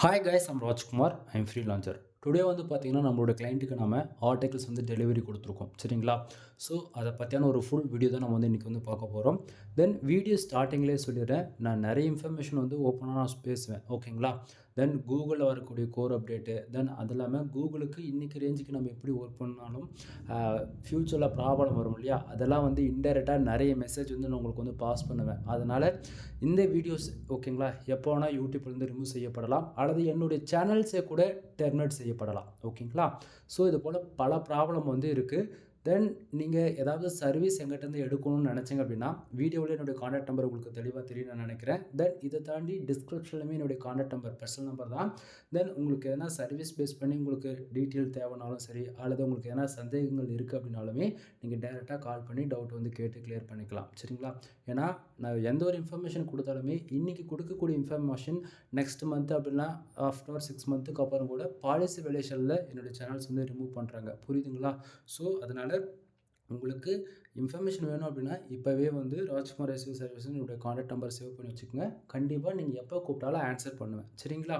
Hi guys, I'm Rajkumar. I'm freelancer. Today வந்து பார்த்தீங்கன்னா, நம்மளோட கிளைண்ட்டுக்கு நம்ம ஆர்டிகல்ஸ் வந்து டெலிவரி கொடுத்துருக்கோம். சரிங்களா? ஸோ, அதை பற்றியான ஒரு ஃபுல் வீடியோ தான் நம்ம வந்து இன்றைக்கி வந்து பார்க்க போகிறோம். தென் வீடியோ ஸ்டார்டிங்லேயே சொல்லிடுறேன், நான் நிறைய இன்ஃபர்மேஷன் வந்து ஓப்பனாக நான் பேசுவேன். ஓகேங்களா? தென் கூகுளில் வரக்கூடிய கோர் அப்டேட்டு, தென் அது இல்லாமல் கூகுளுக்கு இன்றைக்கி ரேஞ்சுக்கு நம்ம எப்படி ஒர்க் பண்ணாலும் ஃப்யூச்சரில் ப்ராப்ளம் வரும் இல்லையா? அதெல்லாம் வந்து இன்டெரக்டாக நிறைய மெசேஜ் வந்து நான் உங்களுக்கு வந்து பாஸ் பண்ணுவேன். அதனால் இந்த வீடியோஸ் ஓகேங்களா, எப்போ வேணால் யூடியூப்லேருந்து ரிமூவ் செய்யப்படலாம், அல்லது என்னுடைய சேனல்ஸே கூட டெர்மினேட் செய்யப்படலாம். ஓகேங்களா? ஸோ இது போல் பல ப்ராப்ளம் வந்து இருக்குது. தென் நீங்கள் ஏதாவது சர்வீஸ் எங்கிட்டேருந்து எடுக்கணும்னு நினச்சிங்க அப்படின்னா, வீடியோவில் என்னுடைய கான்டாக்ட் நம்பர் உங்களுக்கு தெளிவாக தெரியும் நான் நினைக்கிறேன். தென் இதை தாண்டி டிஸ்கிரிப்ஷன்லையுமே என்னுடைய கான்டாக்ட் நம்பர், பர்சனல் நம்பர் தான். தென் உங்களுக்கு எதனா சர்வீஸ் பேஸ் பண்ணி உங்களுக்கு டீட்டெயில் தேவைனாலும் சரி, அல்லது உங்களுக்கு எதனா சந்தேகங்கள் இருக்குது அப்படின்னாலுமே நீங்கள் டைரெக்டாக கால் பண்ணி டவுட் வந்து கேட்டு கிளியர் பண்ணிக்கலாம். சரிங்களா? ஏன்னா நான் எந்த ஒரு இன்ஃபர்மேஷன் கொடுத்தாலுமே இன்றைக்கி கொடுக்கக்கூடிய இன்ஃபர்மேஷன் நெக்ஸ்ட் மந்த் அப்படின்னா ஆஃப்டர் 6 மந்த்துக்கு அப்புறம் கூட பாலிசி வேலேஷனில் என்னுடைய சேனல்ஸ் வந்து ரிமூவ் பண்ணுறாங்க. புரியுதுங்களா? ஸோ அதனால் உங்களுக்கு இன்ஃபர்மேஷன் வேணும் அப்படின்னா இப்போவே வந்து ராஜ்குமார் எஸ்யூ சர்வீஸ் என்னுடைய கான்டாக்ட் நம்பர் சேவ் பண்ணி வச்சுக்கோங்க. கண்டிப்பாக நீங்கள் எப்போ கூப்பிட்டாலும் ஆன்சர் பண்ணுவேன். சரிங்களா?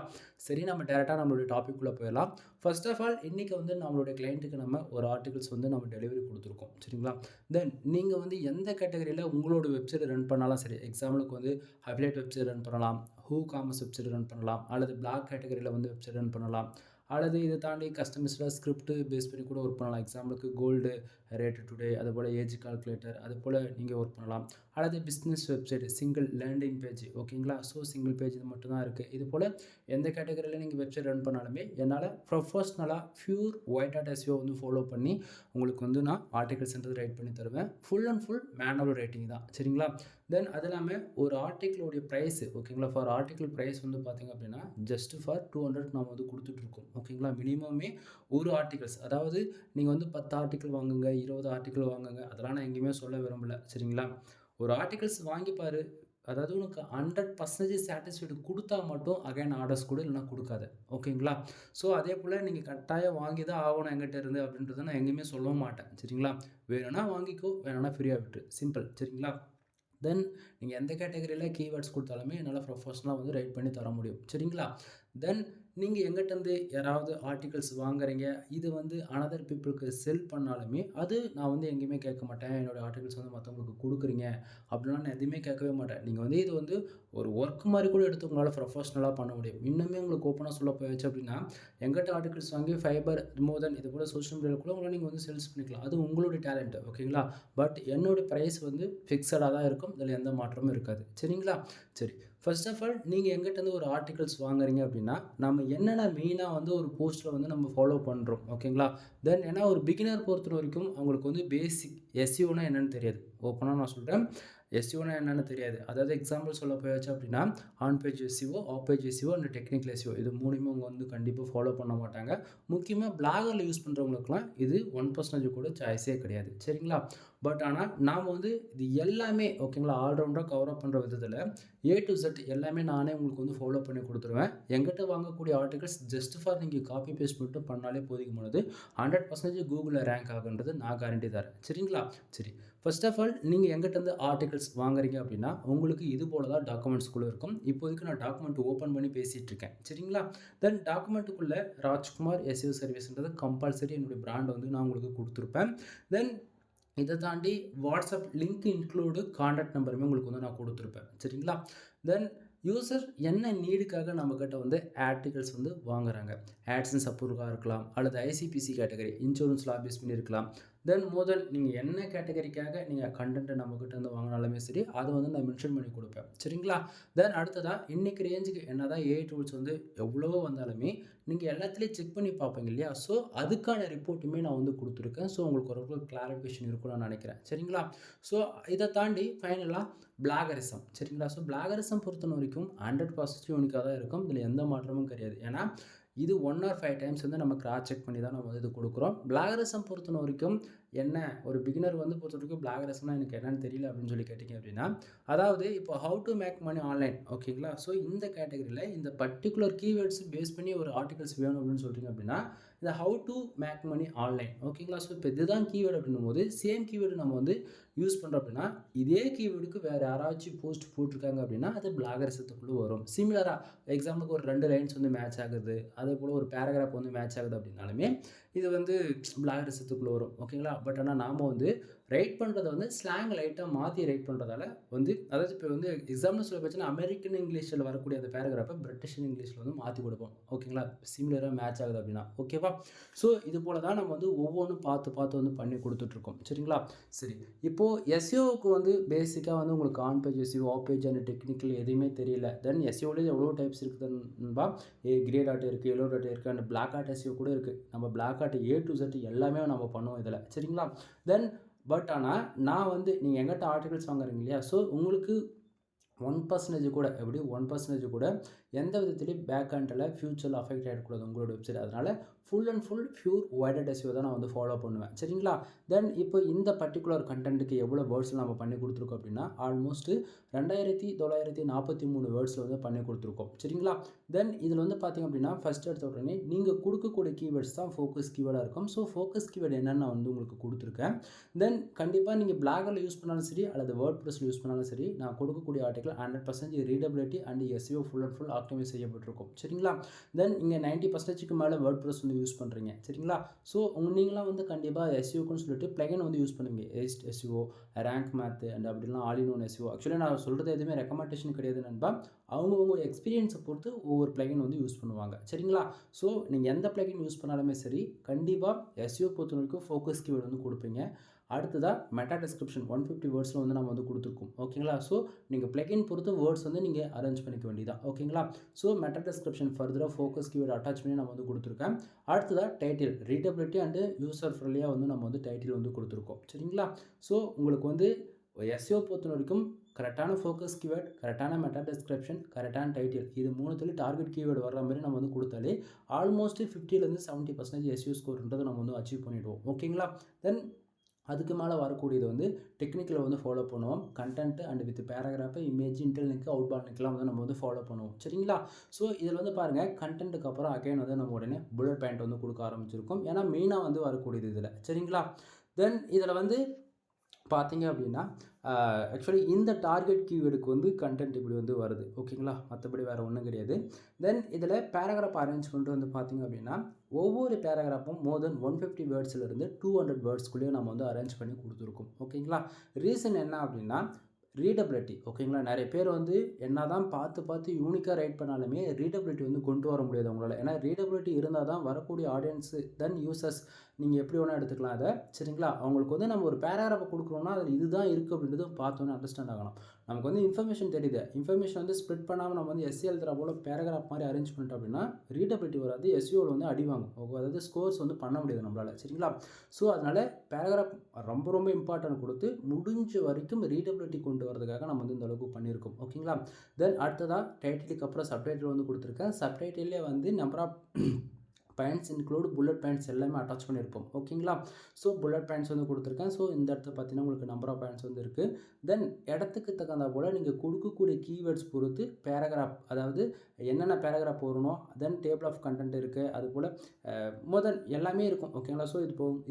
சரி, நம்ம டேரெக்டாக நம்மளுடைய டாபிக்குள்ளே போயிடலாம். ஃபர்ஸ்ட் ஆஃப் ஆல் இன்றைக்கி வந்து நம்மளுடைய கிளைண்ட்டுக்கு நம்ம ஒரு ஆர்டிகல்ஸ் வந்து நம்ம டெலிவரி கொடுத்துருக்கோம். சரிங்களா? தென் நீங்கள் வந்து எந்த கேட்டகரியில் உங்களோட வெப்சைட் ரன் பண்ணாலும் சரி, எக்ஸாம்பிளுக்கு வந்து அஃபிலியேட் வெப்சைட் ரன் பண்ணலாம், ஹூ காமர்ஸ் வெப்சைட் ரன் பண்ணலாம், அல்லது பிளாக் கேட்டகரியில் வந்து வெப்சைட் ரன் பண்ணலாம், அல்லது இதை தாண்டி கஸ்டமைஸ்டாக ஸ்கிரிப்ட் பேஸ் பண்ணி கூட ஒர்க் பண்ணலாம். எக்ஸாம்பிளுக்கு கோல்டு ரேட் டுடே, அதுபோல் ஏஜ் கால்குலேட்டர், அதுபோல் நீங்கள் ஒர்க் பண்ணலாம். அல்லது business website, single landing page. ஓகேங்களா? ஸோ சிங்கிள் பேஜ் இது மட்டும் தான் இருக்குது. இது போல் எந்த கேட்டகரியில் நீங்கள் வெப்சைட் ரன் பண்ணாலுமே என்னால் ப்ரொஃபஷ்னலாக பியூர் ஒயிட் ஹேட் எஸ்இஓ வந்து ஃபாலோ பண்ணி உங்களுக்கு வந்து நான் ஆர்டிகல்ஸ்ன்றது ரைட் பண்ணி தருவேன். Full and full manual writing தான். சரிங்களா? தென் அது இல்லாமல் ஒரு ஆர்டிக்கிளோடைய ப்ரைஸு ஓகேங்களா, ஃபார் ஆர்டிக்கிள் ப்ரைஸ் வந்து பார்த்திங்க அப்படின்னா ஜஸ்ட் ஃபார் 200 நம்ம வந்து கொடுத்துட்ருக்கோம். ஓகேங்களா? மினிமமே ஒரு ஆர்டிகல்ஸ், அதாவது நீங்கள் வந்து 10 ஆர்டிக்கிள் வாங்குங்க, 20 ஆர்டிக்கிள் வாங்குங்க, அதெல்லாம் நான் எங்கேயுமே சொல்ல விரும்பலை. சரிங்களா? ஒரு ஆர்டிகல்ஸ் வாங்கிப்பார், அதாவது உனக்கு 100% சாட்டிஸ்ஃபைடு கொடுத்தா மட்டும் அகைன் ஆர்டர்ஸ் கொடு, இல்லைனா கொடுக்காத. ஓகேங்களா? ஸோ அதே போல் நீங்கள் கட்டாயம் வாங்கி தான் ஆகணும் எங்கிட்ட இருந்து அப்படின்றத நான் எங்கேயுமே சொல்லவும் மாட்டேன். சரிங்களா? வேணும்னா வாங்கிக்கோ, வேணும்னா ஃப்ரீயாக விட்டுரு, சிம்பிள். சரிங்களா? தென் நீங்கள் எந்த கேட்டகரியில் கீவேர்ட்ஸ் கொடுத்தாலுமே என்னால் ப்ரொஃபஷ்னலாக வந்து ரைட் பண்ணி தர முடியும். சரிங்களா? தென் நீங்கள் எங்கிட்டேருந்து யாராவது ஆர்டிகல்ஸ் வாங்குறீங்க, இது வந்து அனதர் பீப்புளுக்கு செல் பண்ணாலுமே அது நான் வந்து எங்கேயுமே கேட்க மாட்டேன். என்னோடய ஆர்டிகல்ஸ் வந்து மற்றவங்களுக்கு கொடுக்குறீங்க அப்படிலாம் நான் எதுவுமே கேட்கவே மாட்டேன். நீங்கள் வந்து இது வந்து ஒரு ஒர்க் மாதிரி கூட எடுத்து உங்களால் ப்ரொஃபஷ்னலாக பண்ண முடியும். இன்னுமே உங்களுக்கு ஓப்பனாக சொல்ல போயிடுச்சு அப்படின்னா, எங்கிட்ட ஆர்டிகல்ஸ் வாங்கி ஃபைபர் மோதன் இது போல் சோஷியல் மீடியாவில் கூட உங்களை நீங்கள் வந்து சேல்ஸ் பண்ணிக்கலாம். அது உங்களுடைய டேலண்ட். ஓகேங்களா? பட் என்னோடய ப்ரைஸ் வந்து ஃபிக்ஸடாக தான் இருக்கும். இதில் எந்த மாற்றமும் இருக்காது. சரிங்களா? சரி, ஃபர்ஸ்ட் ஆஃப் ஆல் நீங்கள் எங்கிட்டேருந்து ஒரு ஆர்டிகல்ஸ் வாங்குறீங்க அப்படின்னா நம்ம என்னென்ன மெயினாக வந்து ஒரு போஸ்ட்டில் வந்து நம்ம ஃபாலோ பண்ணுறோம். ஓகேங்களா? தென் ஏன்னா ஒரு பிகினர் பொறுத்த வரைக்கும் அவங்களுக்கு வந்து பேசிக் எஸ்இஓனா என்னென்னு தெரியாது. ஓப்பனாக நான் சொல்கிறேன், எஸ்இஓனா என்னென்னு தெரியாது. அதாவது எக்ஸாம்பிள் சொல்ல போயாச்சு அப்படின்னா on page SEO, off page SEO and technical SEO, இது மூணுமே அவங்க வந்து கண்டிப்பாக ஃபாலோ பண்ண மாட்டாங்க. முக்கியமாக பிளாகரில் யூஸ் பண்ணுறவங்களுக்குலாம் இது 1% கூட சாய்ஸே கிடையாது. சரிங்களா? பட் ஆனால் நாம் வந்து இது எல்லாமே ஓகேங்களா ஆல்ரவுண்டாக கவர் அப் பண்ணுற விதத்தில் ஏ டு செட் எல்லாமே நானே உங்களுக்கு வந்து ஃபாலோ பண்ணி கொடுத்துருவேன். எங்கிட்ட வாங்கக்கூடிய ஆர்டிகல்ஸ் ஜஸ்ட் ஃபார் நீங்கள் காப்பி பேஸ்ட் மட்டும் பண்ணாலே போதுமானது. 100% கூகுளில் ரேங்க் ஆகுன்றது நான் கேரண்டி தரேன். சரிங்களா? சரி, ஃபர்ஸ்ட் ஆஃப் ஆல் நீங்கள் எங்கிட்டேருந்து ஆர்டிகல்ஸ் வாங்குறீங்க அப்படின்னா உங்களுக்கு இது போல தான் டாக்குமெண்ட்ஸ்குள்ளே இருக்கும். இப்போதைக்கு நான் டாக்குமெண்ட் ஓப்பன் பண்ணி பேசிகிட்டு இருக்கேன். சரிங்களா? தென் டாக்குமெண்ட்டுக்குள்ளே ராஜ்குமார் எஸ்இஓ சர்வீஸ்ன்றது கம்பல்சரி என்னுடைய பிராண்ட் வந்து நான் உங்களுக்கு கொடுத்துருப்பேன். தென் இதை தாண்டி வாட்ஸ்அப் லிங்க் இன்க்ளூடு கான்டாக்ட் நம்பருமே உங்களுக்கு வந்து நான் கொடுத்துருப்பேன். சரிங்களா? தென் யூசர் என்ன நீடுக்காக நம்மக்கிட்ட வந்து ஆர்டிகல்ஸ் வந்து வாங்குறாங்க, ஆட்சன்ஸ் அப்ரூவலாக இருக்கலாம், அல்லது ஐசிபிசி கேட்டகரி இன்சூரன்ஸ் லாபிஸ் பண்ணி இருக்கலாம். தென் முதல் நீங்கள் என்ன கேட்டகரிக்காக நீங்கள் கண்டென்ட்டை நம்மக்கிட்ட வந்து வாங்கினாலுமே சரி, அதை வந்து நான் மென்ஷன் பண்ணி கொடுப்பேன். சரிங்களா? தென் அடுத்ததாக இன்றைக்கி ரேஞ்சுக்கு என்ன தான் ஏஐ டூல்ஸ் வந்து எவ்வளவோ வந்தாலுமே நீங்கள் எல்லாத்துலேயும் செக் பண்ணி பார்ப்பீங்க இல்லையா? ஸோ அதுக்கான ரிப்போர்ட்டுமே நான் வந்து கொடுத்துருக்கேன். ஸோ உங்களுக்கு ஒரு கிளாரிஃபிகேஷன் இருக்கும்னு நான் நினைக்கிறேன். சரிங்களா? ஸோ இதை தாண்டி ஃபைனலாக பிளாகரிசம். சரிங்களா? ஸோ பிளாகரிசம் பொறுத்த வரைக்கும் 100% யூனிக்காக தான் இருக்கும். இதில் எந்த மாற்றமும் கிடையாது. ஏன்னா இது 1 or 5 டைம்ஸ் வந்து நம்ம கிராஸ் செக் பண்ணி தான் நம்ம இது கொடுக்குறோம். பிளாகரிசம் பொறுத்த வரைக்கும் என்ன ஒரு பிகினர் வந்து பொறுத்தவரைக்கும் பிளாகரஸ்னால் எனக்கு என்னன்னு தெரியல அப்படின்னு சொல்லி கேட்டிங்க அப்படின்னா, அதாவது இப்போ how to make money online ஓகேங்களா. ஸோ இந்த கேட்டகரியில் இந்த பர்டிகுலர் கீவேர்ட்ஸ் பேஸ் பண்ணி ஒரு ஆர்டிகல்ஸ் வேணும் அப்படின்னு சொல்கிறீங்க அப்படின்னா, இந்த how to make money online ஓகேங்களா. ஸோ இப்போ இதுதான் கீவேர்டு அப்படின்னும் போது சேம் கீவேர்டு நம்ம வந்து யூஸ் பண்ணுறோம் அப்படின்னா, இதே கீவேர்டுக்கு வேறு யாராச்சும் போஸ்ட் போட்டிருக்காங்க அப்படின்னா அது பிளாகரிசத்துக்குள்ளே வரும். சிமிலராக எக்ஸாம்பிளுக்கு ஒரு 2 லைன்ஸ் வந்து மேட்ச் ஆகுது, அதே போல் ஒரு பேராகிராஃப் வந்து மேட்ச் ஆகுது அப்படின்னாலுமே இது வந்து பிளாகரிசத்துக்குள்ளே வரும் ஓகேங்களா. பட் ஆனால் நாம் வந்து ரைட் பண்ணுறத வந்து ஸ்லாங் லைட்டாக மாற்றி ரைட் பண்ணுறதால வந்து, அதாவது இப்போ வந்து எக்ஸாம்பிள் சொல்ல போச்சுன்னா அமெரிக்கன் இங்கிலீஷில் வரக்கூடிய அந்த பேராகிராஃபை பிரிட்டிஷ் இங்கிலீஷில் வந்து மாற்றி கொடுப்போம் ஓகேங்களா, சிமிலராக மேட்ச் ஆகுது அப்படின்னா ஓகேவா. ஸோ இது போல் தான் நம்ம வந்து ஒவ்வொன்றும் பார்த்து வந்து பண்ணி கொடுத்துட்ருக்கோம் சரிங்களா. சரி, இப்போது எஸ்இஓக்கு வந்து பேசிக்காக வந்து உங்களுக்கு on page SEO, off page and technical எதுவுமே தெரியல. தென் எஸ்இஓலேயே எவ்வளோ டைப்ஸ் இருக்குதுன்பா, கிரே டாட் இருக்குது, எல்லோ டாட் இருக்குது, அண்ட் பிளாக் ஆர்ட் எஸ்இஓ கூட இருக்குது. நம்ம black hat A to Z எல்லாமே நம்ம பண்ணுவோம் இதில் சரிங்களா. தென் பட் ஆனால் நான் வந்து நீங்கள் எங்கிட்ட ஆர்டிகல்ஸ் வாங்குறீங்க இல்லையா, ஸோ உங்களுக்கு 1% கூட எப்படி 1% கூட எந்த விதத்துலேயும் பேக் ஹேண்டில் ஃபியூச்சரில் அஃபெக்ட் ஆகிடக்கூடாது உங்களோட வெப்சைட். அதனால் full and full pure white hat SEO தான் நான் வந்து ஃபாலோ பண்ணுவேன் சரிங்களா. தென் இப்போ இந்த பர்டிகுலர் கண்டென்ட்டுக்கு எவ்வளோ வேர்ட்ஸில் நம்ம பண்ணி கொடுத்துருக்கோம் அப்படின்னா ஆல்மோஸ்ட் 2943 வேர்ட்ஸில் வந்து பண்ணி கொடுத்துருக்கோம் சரிங்களா. தென் இதில் வந்து பார்த்திங்க அப்படின்னா ஃபஸ்ட் எடுத்த உடனே நீங்கள் கொடுக்கக்கூடிய கீவேர்ட்ஸ் தான் ஃபோக்கஸ் கீவேர்டாக இருக்கும். ஸோ ஃபோக்கஸ் கீவேர்டு என்னென்னு வந்து உங்களுக்கு கொடுத்துருக்கேன். தென் கண்டிப்பாக நீங்கள் பிளாகரில் யூஸ் பண்ணாலும் சரி அல்லது வேர்ட் ப்ரெஸில் யூஸ் பண்ணாலும் சரி, நான் கொடுக்கக்கூடிய article 100% readability and SEO full and full optimise செய்யப்பட்டிருக்கும் சரிங்களா. தென் இங்கே 90%க்கு மேலே வேர்ட் ப்ரெஸ் வந்து யூஸ் பண்ணுறீங்க சரிங்களா. ஸோ நீங்களாம் வந்து கண்டிப்பாக எஸ்இஓக்குன்னு சொல்லிட்டு பிளகின் வந்து யூஸ் பண்ணுவீங்க, ஏஸ்ட் எஸ்இஓ, ரேங்க் மேத்து அண்ட் அப்படிலாம் all in one SEO. Actually நான் சொல்கிறது எதுவுமே ரெக்கமெண்டேஷன் கிடையாது நண்பா, அவங்கவுங்க எக்ஸ்பீரியன்ஸை பொறுத்து ஒவ்வொரு பிளகின் வந்து யூஸ் பண்ணுவாங்க சரிங்களா. ஸோ நீங்கள் எந்த பிளகின் யூஸ் பண்ணாலுமே சரி, கண்டிப்பாக எஸ்இஓ பொறுத்த வரைக்கும் ஃபோக்கஸ் கீவேர்டு வந்து கொடுப்பீங்க. அடுத்ததாக மெட்டா டிஸ்கிரிப்ஷன் 150 வேர்ட்ஸில் வந்து நம்ம வந்து கொடுத்துருக்கோம் ஓகேங்களா. ஸோ நீங்கள் பிளகின் பொறுத்து வேர்ட்ஸ் வந்து நீங்கள் அரேஞ்ச் பண்ணிக்க வேண்டியதான் ஓகேங்களா. ஸோ மெட்டா டிஸ்கிரிப்ஷன் ஃபர்தராக ஃபோக்கஸ் கீவேர்டு அட்டாச் பண்ணி நம்ம வந்து கொடுத்துருக்கேன். அடுத்ததாக டைட்டில் ரீடபிலிட்டி அண்டு யூசர் ஃப்ரெண்ட்லியாக வந்து நம்ம வந்து டைட்டில் வந்து கொடுத்துருக்கோம் சரிங்களா. ஸோ உங்களுக்கு வந்து எஸ்இஓ பொறுத்த வரைக்கும் கரெக்டான ஃபோக்கஸ் கீவேர்ட், கரெக்டான மெட்டா டிஸ்கிரிப்ஷன், கரெக்டான டைட்டில், இது மூணுத்துலேயும் டார்கெட் கீவேர்டு வர்ற மாதிரி நம்ம வந்து கொடுத்தாலே ஆல்மோஸ்ட் 50% 70% எஸ்இஓ ஸ்கோர்ன்றதை நம்ம வந்து அச்சீவ் பண்ணிவிடுவோம் ஓகேங்களா. தென் அதுக்கு மேலே வரக்கூடியது வந்து டெக்னிக்கலை வந்து ஃபாலோ பண்ணுவோம். Content and with paragraph, image, internal link, outbound லிங்க்லாம் வந்து நம்ம வந்து ஃபாலோ பண்ணுவோம் சரிங்களா. ஸோ இதில் வந்து பாருங்கள், கண்டென்ட்டுக்கு அப்புறம் அகைன் வந்து நம்ம உடனே புல்லட் பாயிண்ட் வந்து கொடுக்க ஆரம்பிச்சிருக்கோம். ஏன்னா மெயினாக வந்து வரக்கூடியது இதில் சரிங்களா. தென் இதில் வந்து பார்த்தீங்க அப்படின்னா ஆக்சுவலி இந்த டார்கெட் கீவேர்டுக்கு வந்து கண்டென்ட் இப்படி வந்து வருது ஓகேங்களா, மற்றபடி வேறு ஒன்றும் கிடையாது. தென் இதில் பேராகிராஃப் அரேஞ்ச்மெண்ட் வந்து பார்த்திங்க அப்படின்னா ஒவ்வொரு பேராகிராஃபும் மோர் தென் 150 வேர்ட்ஸ்லேருந்து 200 வேர்ட்ஸ்குள்ளேயே நம்ம வந்து அரேஞ்ச் பண்ணி கொடுத்துருக்கோம் ஓகேங்களா. ரீசன் என்ன அப்படின்னா ரீடபிலிட்டி ஓகேங்களா. நிறைய பேர் வந்து என்ன தான் பார்த்து யூனிக்காக ரைட் பண்ணாலுமே ரீடபிலிட்டி வந்து கொண்டு வர முடியாது அவங்களால. ஏன்னா ரீடபிலிட்டி இருந்தால் தான் வரக்கூடிய ஆடியன்ஸு தென் யூசர்ஸ் நீங்கள் எப்படி வேணால் எடுத்துக்கலாம் அதை சரிங்களா. அவங்களுக்கு வந்து நம்ம ஒரு பேராகிராஃபை கொடுக்குறோம்னா அதில் இதுதான் இருக்குது அப்படின்றது பார்த்தோன்னே அண்டர்ஸ்டாண்ட் ஆகணும். நமக்கு வந்து இன்ஃபர்மேஷன் தெரியுது, இன்ஃபர்மேஷன் வந்து ஸ்ப்ரெட் பண்ணாமல் நம்ம வந்து எஸ்சி எழுதுகிற போல் பேராகிராஃப் மாதிரி அரேஞ்ச் பண்ணிட்டோம் அப்படின்னா ரீடபிலிட்டி வராது, எஸ்சிஓவில் வந்து அடி வாங்கும், அதாவது ஸ்கோர்ஸ் வந்து பண்ண முடியாது நம்மளால் சரிங்களா. ஸோ அதனால் பேராகிராஃப் ரொம்ப இம்பார்ட்டன்ட் கொடுத்து முடிஞ்ச வரைக்கும் ரீடபிலிட்டி கொண்டு வரதுக்காக நம்ம வந்து இந்த அளவுக்கு பண்ணியிருக்கோம் ஓகேங்களா. தென் அடுத்ததாக டைட்டிலுக்கு அப்புறம் சப்டைட்டில் வந்து கொடுத்துருக்கேன். சப்டைட்டிலே வந்து number of points include bullet points எல்லாமே அட்டாச் பண்ணியிருப்போம் ஓகேங்களா. ஸோ புல்லட் பாயிண்ட்ஸ் வந்து கொடுத்துருக்கேன். ஸோ இந்த இடத்துல பார்த்தீங்கன்னா உங்களுக்கு நம்பர் ஆஃப் பாயிண்ட்ஸ் வந்து இருக்குது. தென் இடத்துக்கு தகுந்த போல் நீங்கள் கொடுக்கக்கூடிய கீவேர்ட்ஸ் பொறுத்து பேராகிராஃப், அதாவது என்னென்ன பேராகிராஃப் வரணும், தென் டேபிள் ஆஃப் கண்டென்ட் இருக்குது, அது போல் முதல் எல்லாமே இருக்கும் ஓகேங்களா. ஸோ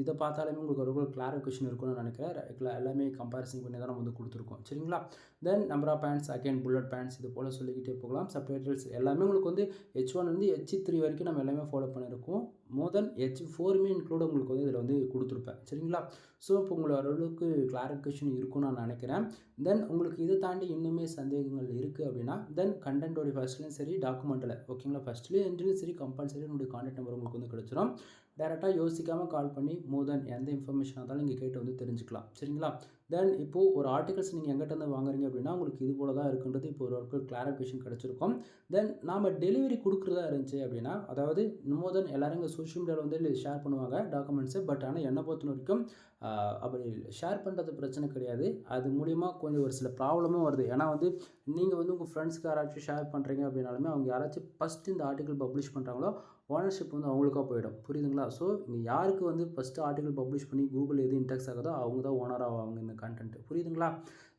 இதை பார்த்தாலுமே உங்களுக்கு ஒரு கிளாரிஃபிகேஷன் இருக்கும்னு நினைக்கிறேன். எல்லாமே கம்பேரிசன் பண்ணி தான் நம்ம வந்து கொடுத்துருக்கோம் சரிங்களா. Then number of points, again bullet points, இது போல் சொல்லிக்கிட்டே போகலாம். சப்டைட்டில்ஸ் எல்லாமே உங்களுக்கு வந்து H1 வந்து H3 வரைக்கும் நம்ம எல்லாமே ஃபாலோ பண்ணியிருக்கோம். மோர் தென் H4மே இன்க்ளூட் உங்களுக்கு வந்து இதில் வந்து கொடுத்துருப்பேன் சரிங்களா. ஸோ இப்போ உங்களோட ஓரளவுக்கு கிளாரிஃபிகேஷன் இருக்கும்னு நான் நினைக்கிறேன். தென் உங்களுக்கு இதை தாண்டி இன்னுமே சந்தேகங்கள் இருக்குது அப்படின்னா தென் கண்டென்ட்டோடைய ஃபஸ்ட்லேயும் சரி டாக்குமெண்ட்டில் ஓகேங்களா, ஃபஸ்ட்லேயும் என்ட்ரியும் சரி கம்பல்சரி என்னுடைய கான்டாக்ட் நம்பர் உங்களுக்கு வந்து கிடச்சிரும். டேரெக்டாக யோசிக்காமல் கால் பண்ணி மோர் தென் எந்த இன்ஃபர்மேஷனாக இருந்தாலும் நீங்கள் கேட்டு வந்து தெரிஞ்சுக்கலாம் சரிங்களா. தென் இப்போது ஒரு ஆர்டிகல்ஸ் நீங்கள் எங்கிட்ட வந்து வாங்குறீங்க அப்படின்னா உங்களுக்கு இது போல தான் இருக்குன்றது இப்போ ஒரு கிளாரிஃபிகேஷன் கிடச்சிருக்கும். தென் நாம் டெலிவரி கொடுக்குறதா இருந்துச்சு அப்படின்னா, அதாவது மோர் தென் எல்லோரும் இங்கே சோஷியல் மீடியாவில் வந்து ஷேர் பண்ணுவாங்க டாக்குமெண்ட்ஸு, பட் ஆனால் என்னை பொறுத்த வரைக்கும் அப்படி ஷேர் பண்ணுறது பிரச்சனை கிடையாது. அது மூலிமா கொஞ்சம் ஒரு சில ப்ராப்ளமும் வருது. ஏன்னா வந்து நீங்கள் வந்து உங்கள் ஃப்ரெண்ட்ஸ்க்கு யாராச்சும் ஷேர் பண்ணுறீங்க அப்படின்னாலுமே அவங்க யாராச்சும் ஃபஸ்ட்டு இந்த ஆர்டிக்கல் பப்ளிஷ் பண்ணுறாங்களோ ஓனர்ஷிப் வந்து அவங்களுக்கா போயிடும். புரியுதுங்களா? ஸோ இங்கே யாருக்கு வந்து ஃபஸ்ட்டு ஆர்டிக்கல் பப்ளிஷ் பண்ணி கூகுள் எது இன்டெக்ஸ் ஆகுதோ அவங்க தான் ஓனர் ஆவாங்க இந்த கண்டென்ட். புரியுதுங்களா?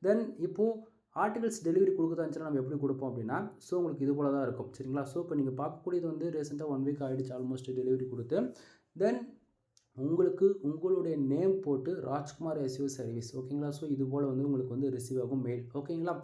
தென் இப்போது ஆர்டிகல்ஸ் டெலிவரி கொடுக்குதா இருந்துச்சுன்னா நம்ம எப்படி கொடுப்போம் அப்படின்னா, ஸோ உங்களுக்கு இது போல தான் இருக்கும். சரிங்களா? ஸோ இப்போ நீங்கள் பார்க்கக்கூடியது வந்து ரீசெண்டாக 1 வீக் ஆகிடுச்சு ஆல்மோஸ்ட் டெலிவரி கொடுத்து. தென் உங்களுக்கு உங்களுடைய நேம் போட்டு ராஜ்குமார் எஸ்இஓ சர்வீஸ் ஓகேங்களா? ஸோ இது போல் வந்து உங்களுக்கு வந்து ரிசீவ் ஆகும் மெயில் ஓகேங்களா?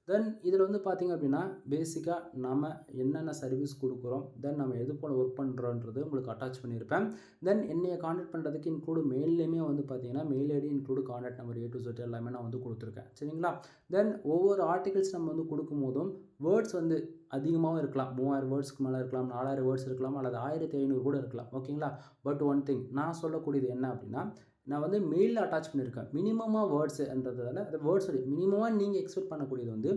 தென் இதில் வந்து பார்த்திங்க அப்படின்னா பேசிக்காக நம்ம என்னென்ன சர்வீஸ் கொடுக்குறோம், தென் நம்ம எது போல் ஒர்க் பண்ணுறோன்றது உங்களுக்கு அட்டாச் பண்ணியிருப்பேன். தென் என்னையை காண்டாக்ட் பண்ணுறதுக்கு இன்க்ளூடு மெயில்லையுமே வந்து பார்த்திங்கன்னா mail ID include contact number A to Z எல்லாமே நான் வந்து கொடுத்துருக்கேன். சரிங்களா? தென் ஒவ்வொரு ஆர்டிகல்ஸ் நம்ம வந்து கொடுக்கும் போதும் வேர்ட்ஸ் வந்து அதிகமாகவும் இருக்கலாம். 3000 வேர்ட்ஸ்க்கு மேலே இருக்கலாம், 4000 வேர்ட்ஸ் இருக்கலாம், அல்லது 1500 கூட இருக்கலாம். ஓகேங்களா? பட் ஒன் திங் நான் சொல்லக்கூடியது என்ன அப்படின்னா, நான் வந்து மெயிலில் அட்டாச் பண்ணியிருக்கேன். மினிமமாக வேர்ட்ஸுன்றதால அந்த வேர்ட்ஸ் மினிமமாக நீங்கள் எக்ஸ்பெக்ட் பண்ணக்கூடியது வந்து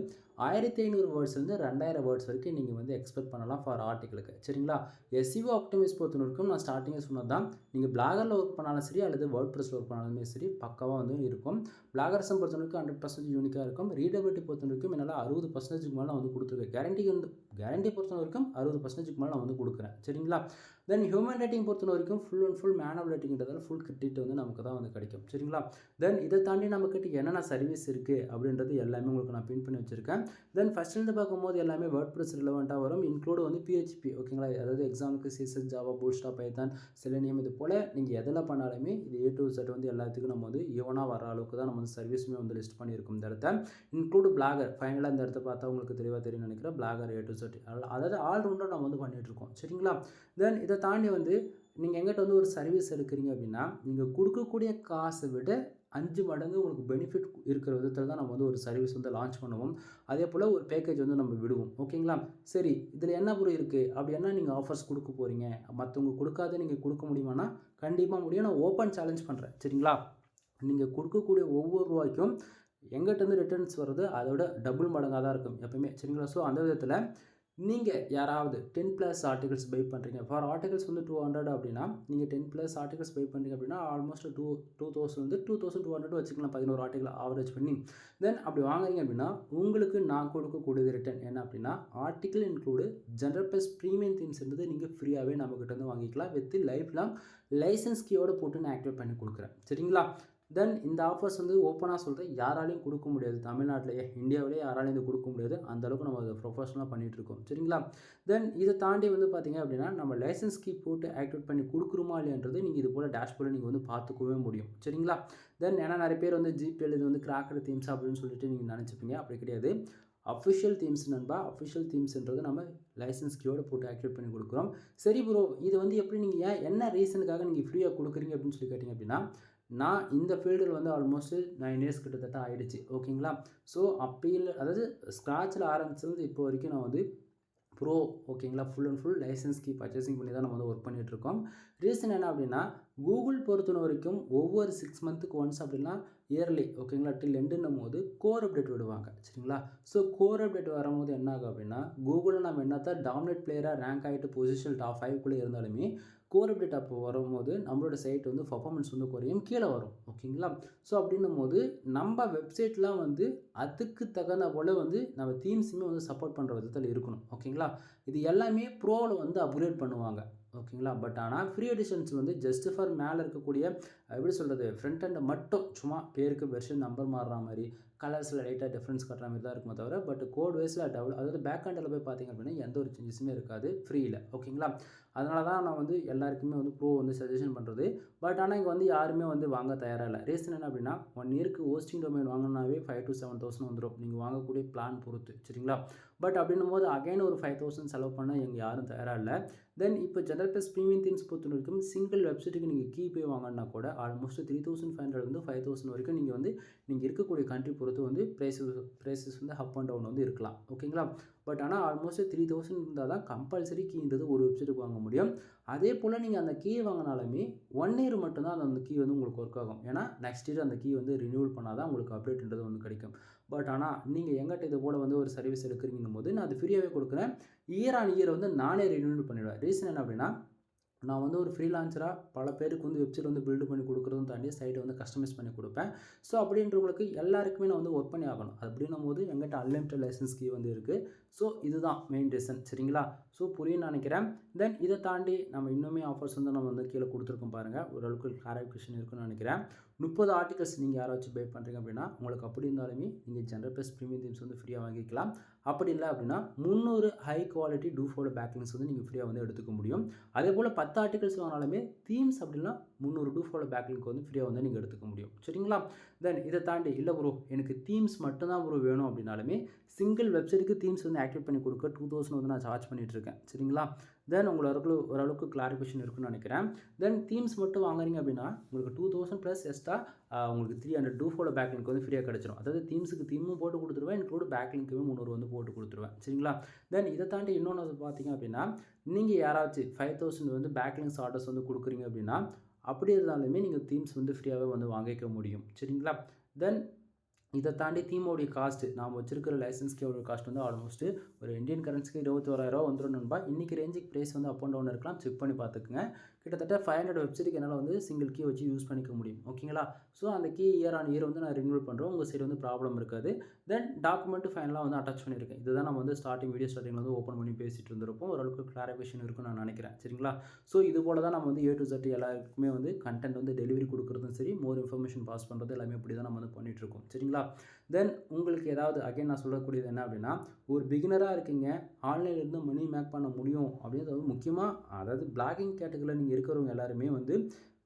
1500 வேர்ட்ஸ்லேருந்து 2000 வேர்ட்ஸ் வரைக்கும் நீங்கள் வந்து எக்ஸ்பெக்ட் பண்ணலாம் ஃபார் ஆர்டிகளுக்கு. சரிங்களா? எஸ்இஓ ஆப்டிமைஸ் பொறுத்தவரைக்கும் நான் ஸ்டார்டிங்கே சொன்னது தான், நீங்கள் பிளாகரில் ஒர்க் பண்ணாலும் சரி அல்லது வேர்ட் ப்ரெஸில் ஒர்க் பண்ணாலுமே சரி பக்காவாக வந்து இருக்கும். பிளாகர்ஸும் பொறுத்தவரைக்கும் 100% யூனிக்காக இருக்கும். ரீடபிலிட்டி பொறுத்தவரைக்கும் என்னால் 60% மேலே நான் வந்து கொடுத்துருக்கேன். கேரண்டி பொறுத்த வரைக்கும் 60% மேலே நான் வந்து கொடுக்குறேன். சரிங்களா? தென் ஹியூமன் ரேட்டிங் பொறுத்த வரைக்கும் ஃபுல் அண்ட் ஃபுல் மேனுவல் ரேட்டிங்கிறதால ஃபுல் கிரெடிட் வந்து நமக்கு தான் வந்து கிடைக்கும். சரிங்களா? தென் இதை தாண்டி நம்மக்கிட்ட என்னென்ன சர்வீஸ் இருக்குது அப்படின்றது எல்லாமே உங்களுக்கு நான் பின் பண்ணி வச்சுருக்கேன். தென் ஃபஸ்ட்லேருந்து பார்க்கும்போது எல்லாமே வேர்ட் ப்ரெஸ் ரிலவெண்ட்டாக வரும். இன்க்ளூடு வந்து PHP ஓகேங்களா? அதாவது எக்ஸாமுக்கு CSS, Java, bootstrap, Python, selenium இது போல் நீங்கள் எதில் பண்ணாலுமே இது A to Z வந்து எல்லாத்துக்கும் நம்ம வந்து ஈவனாக வர அளவுக்கு தான் நம்ம வந்து சர்வீஸுமே வந்து லிஸ்ட் பண்ணியிருக்கோம் இந்த இடத்த. இன்க்ளூடு பிளாகர் ஃபைனலாக இந்த இடத்த பார்த்தா உங்களுக்கு தெளிவாக தெரியும் நினைக்கிறேன். பிளாகர் A to Z அதாவது ஆல்ரவுண்டாக நம்ம வந்து பண்ணிகிட்ருக்கோம். சரிங்களா? தென் இதை தாண்டி வந்து நீங்கள் எங்கிட்ட வந்து ஒரு சர்வீஸ் எடுக்கிறீங்க அப்படின்னா நீங்கள் கொடுக்கக்கூடிய காசை விட 5 மடங்கு உங்களுக்கு பெனிஃபிட் இருக்கிற விதத்தில் தான் நம்ம வந்து ஒரு சர்வீஸ் வந்து லான்ச் பண்ணுவோம். அதே போல் ஒரு பேக்கேஜ் வந்து நம்ம விடுவோம். ஓகேங்களா? சரி இதில் என்ன ப்ரோ இருக்குது அப்படி என்ன நீங்கள் ஆஃபர்ஸ் கொடுக்க போகிறீங்க, மற்றவங்க கொடுக்காத நீங்கள் கொடுக்க முடியுமானா கண்டிப்பாக முடியும். நான் ஓப்பன் சேலஞ்ச் பண்ணுறேன். சரிங்களா? நீங்கள் கொடுக்கக்கூடிய ஒவ்வொரு ரூபாய்க்கும் எங்கிட்டேருந்து ரிட்டர்ன்ஸ் வருது அதோட டபுள் மடங்காக தான் இருக்கும் எப்பவுமே. சரிங்களா? ஸோ அந்த விதத்தில் நீங்கள் யாராவது 10+ ஆர்டிகல்ஸ் பை பண்ணுறீங்க, ஃபார் ஆர்டிகல்ஸ் வந்து 200 அப்படின்னா நீங்கள் 10+ ஆர்டிகல்ஸ் பை பண்ணுறீங்க அப்படின்னா ஆல்மோஸ்ட் 2000 வந்து 2200 வச்சுக்கலாம் 11 ஆர்டிகல் ஆவரேஜ் பண்ணி. தென் அப்படி வாங்குறீங்க அப்படின்னா உங்களுக்கு நான் கொடுக்கக்கூடியது ரிட்டர்ன் என்ன அப்படின்னா article include general plus premium தீம்ஸ்ன்றது நீங்கள் ஃப்ரீயாகவே நம்மக்கிட்ட வந்து வாங்கிக்கலாம் வித் லைஃப் லாங் லைசன்ஸ் கீயோடு போட்டு நான் ஆக்டிவேட் பண்ணி கொடுக்குறேன். சரிங்களா? தென் இந்த ஆஃபர்ஸ் வந்து ஓப்பனாக சொல்கிறேன் யாராலையும் கொடுக்க முடியாது. தமிழ்நாட்டிலேயே இந்தியாவிலேயே யாராலையும் இது கொடுக்க முடியாது. அந்தளவுக்கு நம்ம அதை ப்ரொஃபஷனலாக பண்ணிகிட்ருக்கோம். சரிங்களா? தென் இதை தாண்டி வந்து பார்த்திங்க அப்படின்னா நம்ம லைசன்ஸ் கீ போட்டு ஆக்டிவேட் பண்ணி கொடுக்குறோமா இல்லைன்றது நீங்கள் இது போல் டேஷ்போர்டில் நீங்கள் வந்து பார்த்துக்கவே முடியும். சரிங்களா? தென் ஏன்னா நிறைய பேர் வந்து ஜிபேல இது வந்து கிராக்கர் தீம்ஸ் அப்படின்னு சொல்லிட்டு நீங்கள் நினச்சிப்பீங்க. அப்படி கிடையாது. அஃபிஷியல் தீம்ஸ் நண்பா. அஃபிஷியல் தீம்ஸ்ன்றது நம்ம லைசன்ஸ் கீயோடு போட்டு ஆக்டிவேட் பண்ணி கொடுக்குறோம். சரி ப்ரோ இது வந்து எப்படி நீங்கள் என்ன ரீசனுக்காக நீங்கள் ஃப்ரீயாக கொடுக்குறீங்க அப்படின்னு சொல்லி கேட்டிங்க அப்படின்னா நான் இந்த ஃபீல்டில் வந்து ஆல்மோஸ்ட் 9 இயர்ஸ் கிட்டத்தட்ட ஆகிடுச்சு. ஓகேங்களா? ஸோ அப்பயில் அதாவது ஸ்க்ராட்சில் ஆரம்பிச்சது இப்போ வரைக்கும் நான் வந்து ப்ரோ ஓகேங்களா full and full license key purchasing பண்ணி தான் நம்ம வந்து ஒர்க் பண்ணிகிட்ருக்கோம். ரீசன் என்ன அப்படின்னா கூகுள் பொறுத்த வரைக்கும் ஒவ்வொரு 6 மந்த்துக்கு ஒன்ஸ் அப்படின்னா இயர்லி ஓகேங்களா டில் எண்டுன்னும் போது கோர் அப்டேட் விடுவாங்க. சரிங்களா? ஸோ கோர் அப்டேட் வரும்போது என்ன ஆகும் அப்படின்னா கூகுளில் நம்ம என்ன தான் டாமினேட் பிளேயராக ரேங்க் ஆகிட்டு பொசிஷன் டாப் 5 இருந்தாலுமே கோர் அப்டேட் அப்போ வரும்போது நம்மளோட சைட் வந்து பர்ஃபார்மன்ஸ் வந்து குறையும் கீழே வரும். ஓகேங்களா? ஸோ அப்படின்னும் போது நம்ம வெப்சைட்லாம் வந்து அதுக்கு தகுந்த போல் வந்து நம்ம தீம்ஸுமே வந்து சப்போர்ட் பண்ணுற விதத்தில் இருக்கணும். ஓகேங்களா? இது எல்லாமே ப்ரோவில் வந்து அப்கிரேட் பண்ணுவாங்க. ஓகேங்களா? பட் ஆனால் ஃப்ரீ எடிஷன்ஸ் வந்து ஜஸ்ட் ஃபார் மேலே இருக்கக்கூடிய எப்படி சொல்கிறது ஃப்ரண்ட் ஹேண்டை மட்டும் சும்மா பேருக்கு வெர்ஷன் நம்பர் மாறுற மாதிரி கலர்ஸில் லைட்டாக டிஃப்ரென்ஸ் கட்டுற மாதிரி தான் இருக்குமே தவிர பட் கோட் வைஸில் அதாவது பேக் ஹேண்டில் போய் பார்த்திங்க அப்படின்னா எந்த ஒரு சேஞ்சஸுமே இருக்காது ஃப்ரீயில். ஓகேங்களா? அதனால தான் நான் வந்து எல்லாருக்குமே வந்து ப்ரோ வந்து சஜஷன் பண்ணுறது. பட் ஆனால் இங்கே வந்து யாருமே வந்து வாங்க தயாராக இல்லை. ரீசன் என்ன அப்படின்னா 1 இயருக்கு ஹோஸ்டிங் டொமைன் வாங்கினாவே 5,000 to 7,000 வந்துடும் நீங்கள் வாங்கக்கூடிய பிளான் பொறுத்து. சரிங்களா? பட் அப்படின்னும் போது அகைன் ஒரு 5,000 செலவு பண்ண எங்கள் யாரும் தயாராக இல்லை. தென் இப்போ ஜெனரல் ப்ளஸ் ப்ரீமியம் தீம்ஸ் பொறுத்த வரைக்கும் சிங்கிள் வெப்சைட்டுக்கு நீங்கள் கீ போய் வாங்கினா கூட ஆல்மோஸ்ட் 3,500 வந்து 5,000 வரைக்கும் நீங்கள் இருக்கக்கூடிய கண்ட்ரி பொறுத்து வந்து ப்ரைஸஸ் வந்து அப் அண்ட் டவுன் வந்து இருக்கலாம். ஓகேங்களா? பட் ஆனால் ஆல்மோஸ்ட் 3,000 இருந்தால் தான் கம்பல்சரி கீன்றது ஒரு வெப்சைட்டுக்கு வாங்க முடியும். அதே போல் நீங்கள் அந்த கீ வாங்கினாலுமே 1 இயர் மட்டும்தான் அந்த கீ வந்து உங்களுக்கு ஒர்க் ஆகும். ஏன்னா நெக்ஸ்ட் இயர் அந்த கீ வந்து ரினியூவல் பண்ணால் தான் உங்களுக்கு அப்டேட்ன்றது வந்து கிடைக்கும். பட் ஆனால் நீங்கள் எங்கிட்ட இது போல் வந்து ஒரு சர்வீஸ் எடுக்கிறீங்கன்னும் போது நான் அது ஃப்ரீயாகவே கொடுக்குறேன். இயர் ஆன் இயர் வந்து நானே ரினியூவல் பண்ணிவிடுவேன். ரீசன் என்ன அப்படின்னா நான் வந்து ஒரு ஃப்ரீலான்சராக பல பேருக்கு வந்து வெப்சைட் வந்து பில்டு பண்ணி கொடுக்குறதும் தாண்டி சைட்டை வந்து கஸ்டமைஸ் பண்ணி கொடுப்பேன். ஸோ அப்படின்றவங்களுக்கு எல்லாருக்குமே நான் வந்து ஒர்க் பண்ணி ஆகணும். அப்படின்னும் போது என்கிட்ட அன்லிமிட்டட் லைசன்ஸ் கீ வந்து இருக்குது. ஸோ இதுதான் மெயின் ரீசன். சரிங்களா? ஸோ புரியும்னு நினைக்கிறேன். தென் இதை தாண்டி நம்ம இன்னுமே ஆஃபர்ஸ் வந்து நம்ம வந்து கீழே கொடுத்துருக்கோம் பாருங்கள். ஓரளவுக்கு கிளாரிஃபிகேஷன் இருக்குன்னு நினைக்கிறேன். 30 ஆர்டிகல்ஸ் நீங்கள் யாராச்சும் பே பண்ணுறீங்க அப்படின்னா உங்களுக்கு அப்படி இருந்தாலுமே நீங்கள் ஜென்ரல் ப்ளஸ் ப்ரீமியம் தீம்ஸ் வந்து ஃப்ரீயாக வாங்கிக்கலாம். அப்படி இல்லை அப்படின்னா 300 high quality do follow backlinks வந்து நீங்கள் ஃப்ரீயாக வந்து எடுத்துக்க முடியும். அதே போல் 10 ஆர்டிகல்ஸ் வாங்கினாலுமே தீம்ஸ் அப்படின்னா 300 டூ ஃபாலோ பேக்லிங்க் வந்து ஃப்ரீயாக வந்து நீங்கள் எடுத்துக்க முடியும். சரிங்களா? தென் இதை தாண்டி இல்லை ப்ரோ எனக்கு தீம்ஸ் மட்டும்தான் ப்ரோ வேணும் அப்படின்னாலுமே சிங்கிள் வெப்சைட்டுக்கு தீம்ஸ் வந்து ஆக்டிவேட் பண்ணி கொடுக்க 2000 வந்து நான் சார்ஜ் பண்ணிகிட்ருக்கேன். சரிங்களா? தென் உங்களுக்கு ஓரளவுக்கு கிளாரிஃபிகேஷன் இருக்குன்னு நினைக்கிறேன். தென் தீம்ஸ் மட்டும் வாங்குறீங்க அப்படின்னா உங்களுக்கு 2000 ப்ளஸ் எக்ஸ்ட்ரா உங்களுக்கு 300 டூ ஃபாலோ பேக்லிங்க் வந்து ஃப்ரீயாக கிடச்சிரும். அதாவது தீம்ஸுக்கு தீமும் போட்டு கொடுத்துருவேன், இன்க்ளூட் பேக்லிங்க்குமே 300 வந்து போட்டு கொடுத்துருவேன். சரிங்களா? தென் இதை தாண்டி இன்னொன்று பார்த்தீங்க அப்படின்னா நீங்கள் யாராச்சும் 5000 வந்து பேக்லிங்ஸ் ஆர்டர்ஸ் வந்து கொடுக்குறீங்க அப்படின்னா அப்படி இருந்தாலுமே நீங்கள் தீம்ஸ் வந்து ஃப்ரீயாகவே வந்து வாங்கிக்க முடியும். சரிங்களா? தென் இதை தாண்டி தீமோடைய காஸ்ட்டு நாம் வச்சிருக்கிற லைசன்ஸ்க்கோட காஸ்ட் வந்து ஆல்மோஸ்ட் ஒரு இந்தியன் கரன்சிக்கு 21,000 வந்துடும் நண்பா. இன்றைக்கி ரேஞ்சுக்கு ப்ரைஸ் வந்து அப் அண்ட் டவுன் இருக்கலாம், செக் பண்ணி பார்த்துக்குங்க. கிட்டத்தட்ட 500 வெப்சைட்டுக்கு என்னால் வந்து சிங்கிள் கீ வச்சு யூஸ் பண்ணிக்க முடியும். ஓகேங்களா? ஸோ அந்த கீ இயர் ஆன் இயர் வந்து நான் ரினியூவல் பண்ணுறோம். உங்கள் சைடு வந்து ப்ராப்ளம் இருக்காது. தென் டாக்குமெண்ட்டு ஃபைனலாக வந்து அட்டாச் பண்ணியிருக்கேன். இதுதான் நம்ம வந்து வீடியோ ஸ்டார்டிங்கில் வந்து ஓப்பன் பண்ணி பேசிகிட்டு இருந்திருப்போம். ஓரளவுக்கு கிளாரிஃபிகேஷன் இருக்குன்னு நான் நினைக்கிறேன். சரிங்களா? ஸோ இது போல் தான் நம்ம வந்து A to Z எல்லாருக்குமே வந்து கண்டென்ட் வந்து டெலிவரி கொடுக்குறதும் சரி, மோர் இன்ஃபர்மேஷன் பாஸ் பண்ணுறது எல்லாமே இப்படி தான் நம்ம வந்து பண்ணிகிட்ருக்கோம். சரிங்களா? தென் உங்களுக்கு ஏதாவது அகைன் நான் சொல்லக்கூடியது என்ன அப்படின்னா ஒரு பிகினராக இருக்கீங்க, ஆன்லைன்லேருந்து மணி மேக் பண்ண முடியும் அப்படின்றது முக்கியமாக அதாவது பிளாகிங் கேட்டகரியில் நீங்கள் இருக்கிறவங்க எல்லாருமே வந்து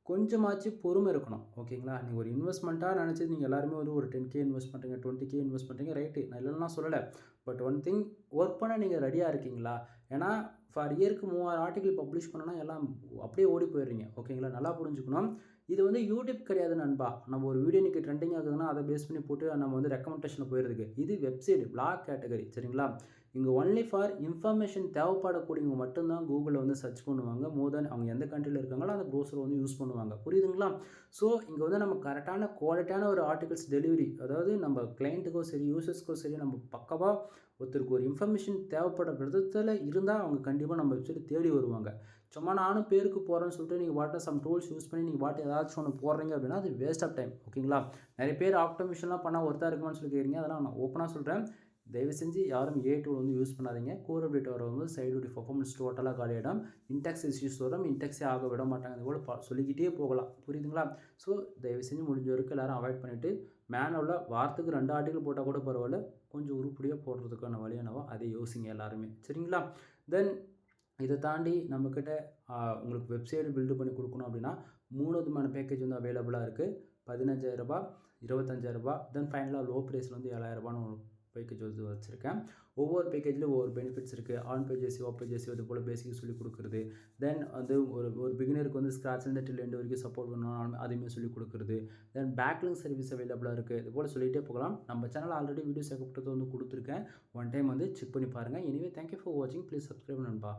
கொஞ்சமாச்சு பொறுமை இருக்கணும். ஓகேங்களா? நீங்கள் ஒரு இன்வெஸ்ட்மெண்ட்டாக நினச்சி நீங்கள் எல்லாருமே வந்து ஒரு 10K இன்வெஸ்ட் பண்ணுறீங்க, 20K இன்வெஸ்ட் பண்ணுறீங்க, ரைட்டு, நான் இல்லைன்னா சொல்லலை. பட் ஒன் திங், ஒர்க் பண்ண நீங்கள் ரெடியாக இருக்கீங்களா? ஏன்னா ஃபார் இயருக்கு 3000 ஆர்டிகல் பப்ளிஷ் பண்ணோன்னா எல்லாம் அப்படியே ஓடி போயிடுறீங்க. ஓகேங்களா? நல்லா புரிஞ்சுக்கணும். இது வந்து யூடியூப் கிடையாது நண்பா. நம்ம ஒரு வீடியோ இன்றைக்கி ட்ரெண்டிங் ஆகுதுன்னா அதை பேஸ் பண்ணி போட்டு நம்ம வந்து ரெக்கமெண்டேஷனில் போயிடுறதுக்கு. இது வெப்சைட் பிளாக் கேட்டகரி. சரிங்களா? இங்கே ஒன்லி ஃபார் இன்ஃபர்மேஷன் தேவைப்படக்கூடியவங்க மட்டும்தான் கூகுளில் வந்து சர்ச் பண்ணுவாங்க. மோர் தென் அவங்க எந்த கண்ட்ரியில் இருக்காங்களோ அந்த ப்ரௌசரை வந்து யூஸ் பண்ணுவாங்க. புரியுதுங்களா? ஸோ இங்கே வந்து நம்ம கரெக்டான குவாலிட்டியான ஒரு ஆர்டிகல்ஸ் டெலிவரி, அதாவது நம்ம கிளைண்ட்டுக்கோ சரி யூசர்ஸ்க்கோ சரி நம்ம பக்கவாக ஒருத்தருக்கு ஒரு இன்ஃபர்மேஷன் தேவைப்படுற விதத்தில் இருந்தால் அவங்க கண்டிப்பாக நம்ம வெப்சைட் தேடி வருவாங்க. சும்மா நானும் பேருக்கு போகிறேன்னு சொல்லிட்டு நீங்கள் வாட்டர் சம் டூல்ஸ் யூஸ் பண்ணி நீங்கள் வாட்டு ஏதாச்சும் ஒன்று போடுறீங்க அப்படின்னா அது வேஸ்ட் ஆஃப் டைம். ஓகேங்களா? நிறைய பேர் ஆப்டமிஷன்லாம் பண்ணால் ஒருத்தா இருக்குமான்னு சொல்லி கேட்குறீங்க. அதெல்லாம் நான் ஓப்பனாக சொல்கிறேன். தயவு செஞ்சு யாரும் ஏ டூல் வந்து யூஸ் பண்ணாதீங்க. கோர் அப்டேட் வரவங்க சைடுடைய பர்ஃபார்மன்ஸ் டோட்டலாக காலியிடும். இன்டெக்ஸ் இஷ்யூஸ் வரும், இன்டெக்ஸே ஆக விட மாட்டாங்க. அது கூட சொல்லிக்கிட்டே போகலாம். புரியுதுங்களா? ஸோ தயவு செஞ்சு முடிஞ்ச வரைக்கும் எல்லோரும் அவாய்ட் பண்ணிவிட்டு மேனுவலாக வாரத்துக்கு 2 ஆர்டிகல் போட்டால் கூட பரவாயில்ல, கொஞ்சம் உருப்படியாக போடுறதுக்கான வழி என்னவோ அதை யோசிங்க எல்லாருமே. சரிங்களா? தென் இதை தாண்டி நம்மக்கிட்ட உங்களுக்கு வெப்சைட் பில்டு பண்ணி கொடுக்கணும் அப்படின்னா 3 விதமான பேக்கேஜ் வந்து அவைலபிளாக இருக்குது. 15,000, 25,000, தென் ஃபைனலாக லோ ப்ரைஸில் வந்து 7,000 ஒரு பேக்கேஜ் வந்து வச்சுருக்கேன். ஒவ்வொரு பேக்கேஜ்லேயும் ஒவ்வொரு பெனிஃபிட்ஸ் இருக்குது. ஆன் பேஜஸ், ஆஃப் பேஜஸ், இது போல் பேசிக் சொல்லி கொடுக்குறது. தென் வந்து ஒரு பிகினருக்கு வந்து ஸ்க்ராட்ச்லேருந்து டில் எண்டு வரைக்கும் சப்போர்ட் பண்ணணும் அதையுமே சொல்லிக் கொடுக்குறது. தென் பேக்லிங்க் சர்வீஸ் அவைலபிளாக இருக்குது. இது போல் சொல்லிகிட்டே போகலாம். நம்ம சேனல் ஆல்ரெடி வீடியோஸ் ஏகப்பட்டது வந்து கொடுத்துருக்கேன். ஒன் டைம் வந்து செக் பண்ணி பாருங்கள். எனிவே தேங்க்யூ ஃபார் வாட்சிங். ப்ளீஸ் சப்ஸ்கிரைப் நண்பா.